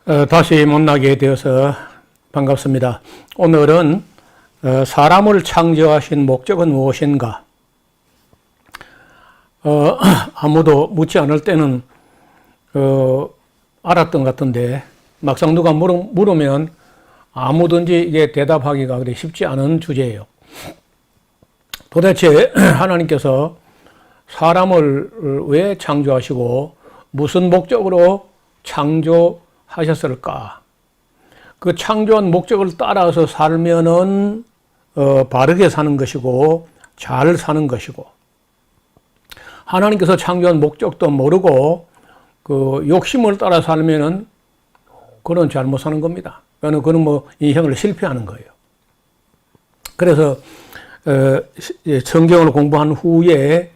다시 만나게 되어서 반갑습니다. 오늘은 사람을 창조하신 목적은 무엇인가? 아무도 묻지 않을 때는 알았던 것 같은데 막상 누가 물으면 아무든지 이게 대답하기가 그리 쉽지 않은 주제예요. 도대체 하나님께서 사람을 왜 창조하시고 무슨 목적으로 창조하셨을까? 그 창조한 목적을 따라서 살면은 바르게 사는 것이고 잘 사는 것이고, 하나님께서 창조한 목적도 모르고 그 욕심을 따라 살면은 그건 잘못 사는 겁니다. 그거는 뭐 인생을 실패하는 거예요. 그래서 성경을 공부한 후에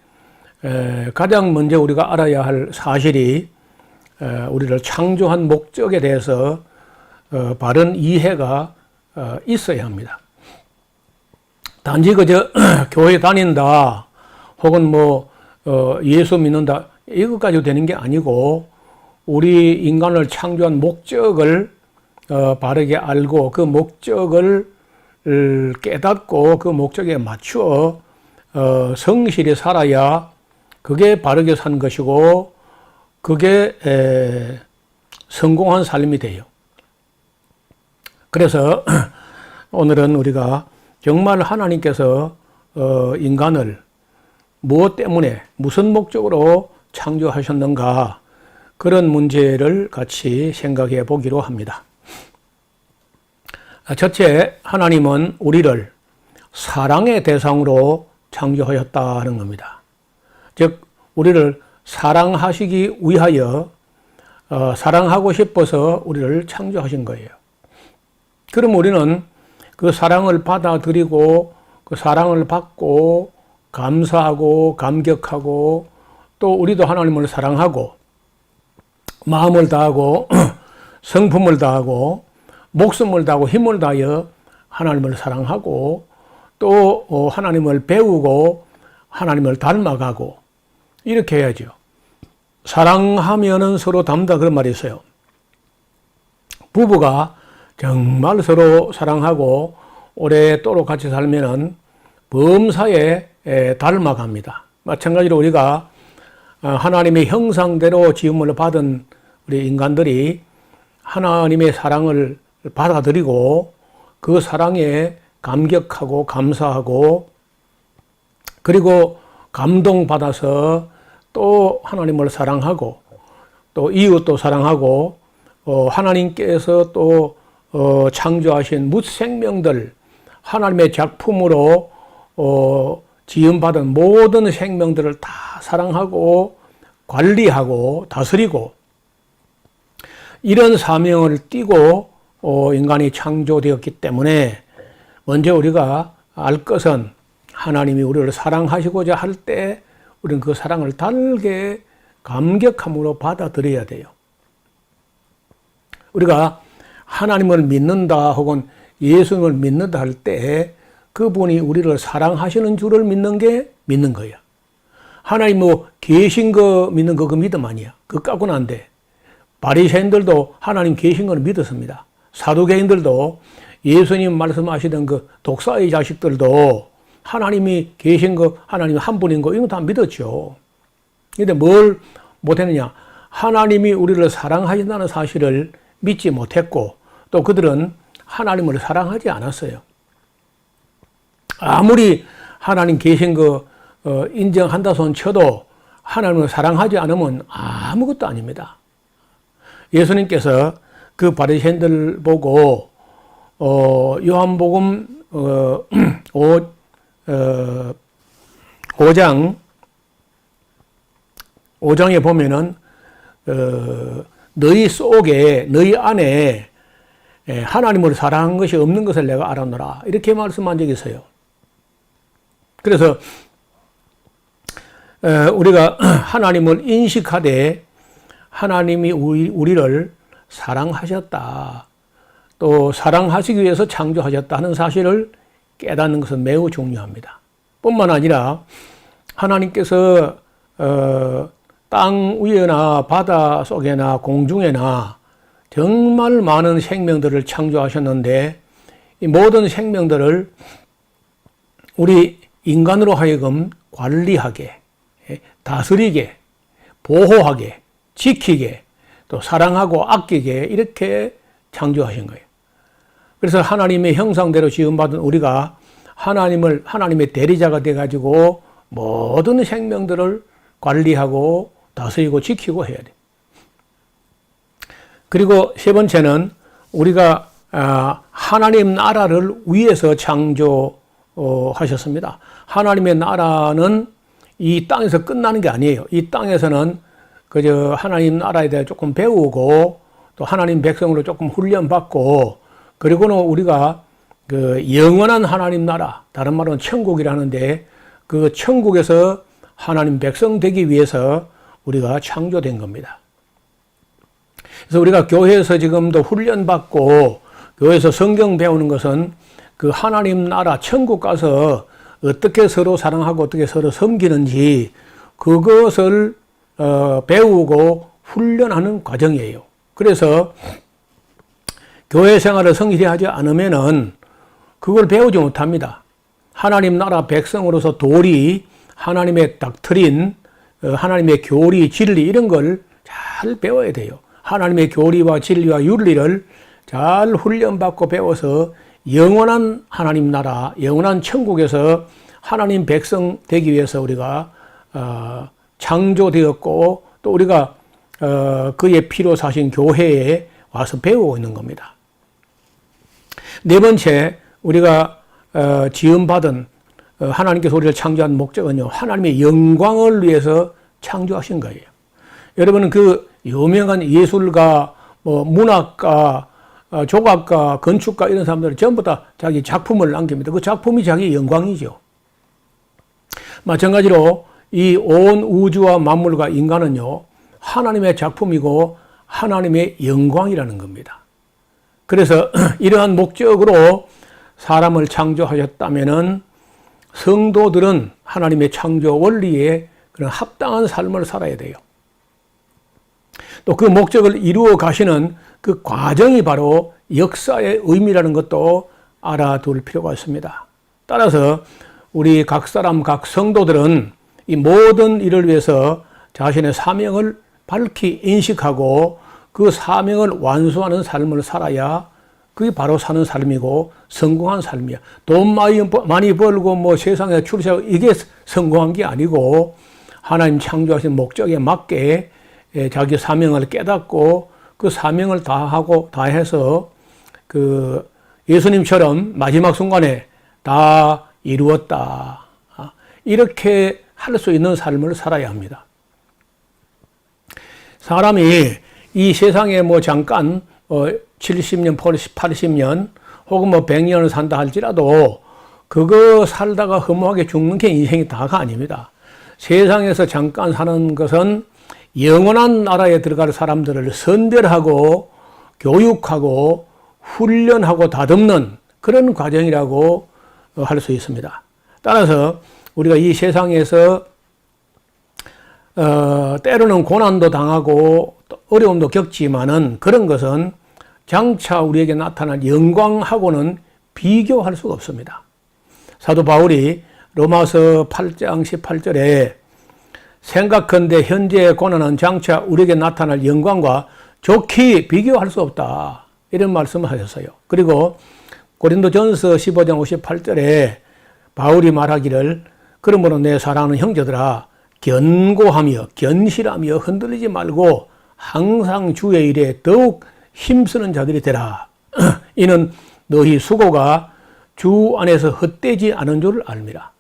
가장 먼저 우리가 알아야 할 사실이 우리를 창조한 목적에 대해서 바른 이해가 있어야 합니다. 단지 그저 교회 다닌다 혹은 뭐 예수 믿는다 이것까지 되는 게 아니고, 우리 인간을 창조한 목적을 바르게 알고 그 목적을 깨닫고 그 목적에 맞추어 성실히 살아야 그게 바르게 사는 것이고 그게 성공한 삶이 돼요. 그래서 오늘은 우리가 정말 하나님께서 인간을 무엇 때문에 무슨 목적으로 창조하셨는가, 그런 문제를 같이 생각해 보기로 합니다. 첫째, 하나님은 우리를 사랑의 대상으로 창조하셨다는 겁니다. 즉 우리를 사랑하시기 위하여 사랑하고 싶어서 우리를 창조하신 거예요. 그럼 우리는 그 사랑을 받아들이고 그 사랑을 받고 감사하고 감격하고, 또 우리도 하나님을 사랑하고 마음을 다하고 성품을 다하고 목숨을 다하고 힘을 다하여 하나님을 사랑하고, 또 하나님을 배우고 하나님을 닮아가고 이렇게 해야죠. 사랑하면은 서로 닮다, 그런 말이 있어요. 부부가 정말 서로 사랑하고 오랫도록 같이 살면은 범사에 닮아갑니다. 마찬가지로 우리가 하나님의 형상대로 지음을 받은 우리 인간들이 하나님의 사랑을 받아들이고 그 사랑에 감격하고 감사하고, 그리고 감동받아서 또 하나님을 사랑하고 또 이웃도 사랑하고, 하나님께서 또 창조하신 무생명들, 하나님의 작품으로 지음받은 모든 생명들을 다 사랑하고 관리하고 다스리고, 이런 사명을 띠고 인간이 창조되었기 때문에 먼저 우리가 알 것은, 하나님이 우리를 사랑하시고자 할 때 우리는 그 사랑을 달게 감격함으로 받아들여야 돼요. 우리가 하나님을 믿는다 혹은 예수님을 믿는다 할 때 그분이 우리를 사랑하시는 줄을 믿는 거야. 하나님 뭐 계신 거 믿는 거 그 믿음 아니야. 그거 갖고는 안 돼. 바리새인들도 하나님 계신 걸 믿었습니다. 사두개인들도 예수님 말씀하시던 그 독사의 자식들도 하나님이 계신 거, 하나님 한 분인 거 이런 거 다 믿었죠. 근데 뭘 못했느냐? 하나님이 우리를 사랑하신다는 사실을 믿지 못했고, 또 그들은 하나님을 사랑하지 않았어요. 아무리 하나님 계신 거 인정한다 손 쳐도 하나님을 사랑하지 않으면 아무것도 아닙니다. 예수님께서 그 바리새인들 보고 요한복음 5장에 보면은 너희 속에, 너희 안에 하나님을 사랑한 것이 없는 것을 내가 알았노라, 이렇게 말씀한 적이 있어요. 그래서 우리가 하나님을 인식하되 하나님이 우리를 사랑하셨다, 또 사랑하시기 위해서 창조하셨다 하는 사실을 깨닫는 것은 매우 중요합니다. 뿐만 아니라 하나님께서 땅 위에나 바다 속에나 공중에나 정말 많은 생명들을 창조하셨는데 이 모든 생명들을 우리 인간으로 하여금 관리하게, 다스리게, 보호하게, 지키게, 또 사랑하고 아끼게 이렇게 창조하신 거예요. 그래서 하나님의 형상대로 지음받은 우리가 하나님의 대리자가 돼가지고 모든 생명들을 관리하고 다스리고 지키고 해야 돼. 그리고 세 번째는 우리가 하나님 나라를 위해서 창조하셨습니다. 하나님의 나라는 이 땅에서 끝나는 게 아니에요. 이 땅에서는 그저 하나님 나라에 대해 조금 배우고 또 하나님 백성으로 조금 훈련받고 그리고는 우리가 그 영원한 하나님 나라, 다른 말로는 천국이라는데 그 천국에서 하나님 백성 되기 위해서 우리가 창조된 겁니다. 그래서 우리가 교회에서 지금도 훈련받고 교회에서 성경 배우는 것은 그 하나님 나라 천국 가서 어떻게 서로 사랑하고 어떻게 서로 섬기는지 그것을 배우고 훈련하는 과정이에요. 그래서 교회 생활을 성실히 하지 않으면은 그걸 배우지 못합니다. 하나님 나라 백성으로서 도리, 하나님의 닥트린, 하나님의 교리, 진리 이런 걸 잘 배워야 돼요. 하나님의 교리와 진리와 윤리를 잘 훈련받고 배워서 영원한 하나님 나라, 영원한 천국에서 하나님 백성 되기 위해서 우리가 창조되었고 또 우리가 그의 피로 사신 교회에 와서 배우고 있는 겁니다. 네 번째, 우리가 지음받은 하나님께서 우리를 창조한 목적은요, 하나님의 영광을 위해서 창조하신 거예요. 여러분은 그 유명한 예술가, 문학가, 조각가, 건축가 이런 사람들은 전부 다 자기 작품을 남깁니다. 그 작품이 자기 영광이죠. 마찬가지로 이 온 우주와 만물과 인간은요, 하나님의 작품이고 하나님의 영광이라는 겁니다. 그래서 이러한 목적으로 사람을 창조하셨다면은 성도들은 하나님의 창조 원리에 그런 합당한 삶을 살아야 돼요. 또 그 목적을 이루어 가시는 그 과정이 바로 역사의 의미라는 것도 알아둘 필요가 있습니다. 따라서 우리 각 사람, 각 성도들은 이 모든 일을 위해서 자신의 사명을 밝히 인식하고 그 사명을 완수하는 삶을 살아야 그게 바로 사는 삶이고 성공한 삶이야. 돈 많이 벌고 뭐 세상에 출세하고 이게 성공한 게 아니고 하나님 창조하신 목적에 맞게 자기 사명을 깨닫고 그 사명을 다하고 다해서 그 예수님처럼 마지막 순간에 다 이루었다. 이렇게 할 수 있는 삶을 살아야 합니다. 사람이 이 세상에 뭐 잠깐 70년, 80년 혹은 뭐 100년을 산다 할지라도 그거 살다가 허무하게 죽는 게 인생이 다가 아닙니다. 세상에서 잠깐 사는 것은 영원한 나라에 들어갈 사람들을 선별하고 교육하고 훈련하고 다듬는 그런 과정이라고 할 수 있습니다. 따라서 우리가 이 세상에서 때로는 고난도 당하고 어려움도 겪지만은 그런 것은 장차 우리에게 나타날 영광하고는 비교할 수가 없습니다. 사도 바울이 로마서 8장 18절에 생각컨대 현재의 고난은 장차 우리에게 나타날 영광과 좋게 비교할 수 없다. 이런 말씀을 하셨어요. 그리고 고린도전서 15장 58절에 바울이 말하기를 그러므로 내 사랑하는 형제들아 견고하며 견실하며 흔들리지 말고 항상 주의 일에 더욱 힘쓰는 자들이 되라. 이는 너희 수고가 주 안에서 헛되지 않은 줄 알미라.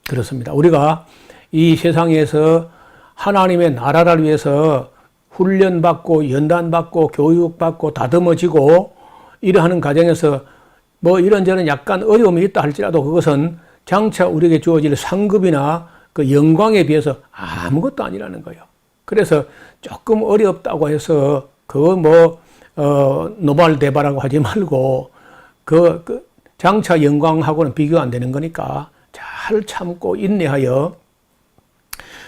그렇습니다. 우리가 이 세상에서 하나님의 나라를 위해서 훈련받고 연단받고 교육받고 다듬어지고 이러하는 과정에서 뭐 이런저런 약간 어려움이 있다 할지라도 그것은 장차 우리에게 주어질 상급이나 그 영광에 비해서 아무것도 아니라는 거예요. 그래서 조금 어렵다고 해서 그거 뭐 노발대발하고 하지 말고 그 장차 영광하고는 비교 안 되는 거니까 잘 참고 인내하여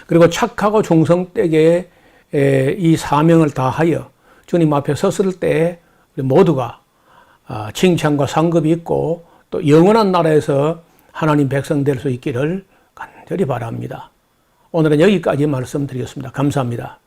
그리고 착하고 충성되게 이 사명을 다하여 주님 앞에 섰을 때 우리 모두가 칭찬과 상급이 있고 또 영원한 나라에서 하나님 백성 될 수 있기를 간절히 바랍니다. 오늘은 여기까지 말씀드리겠습니다. 감사합니다.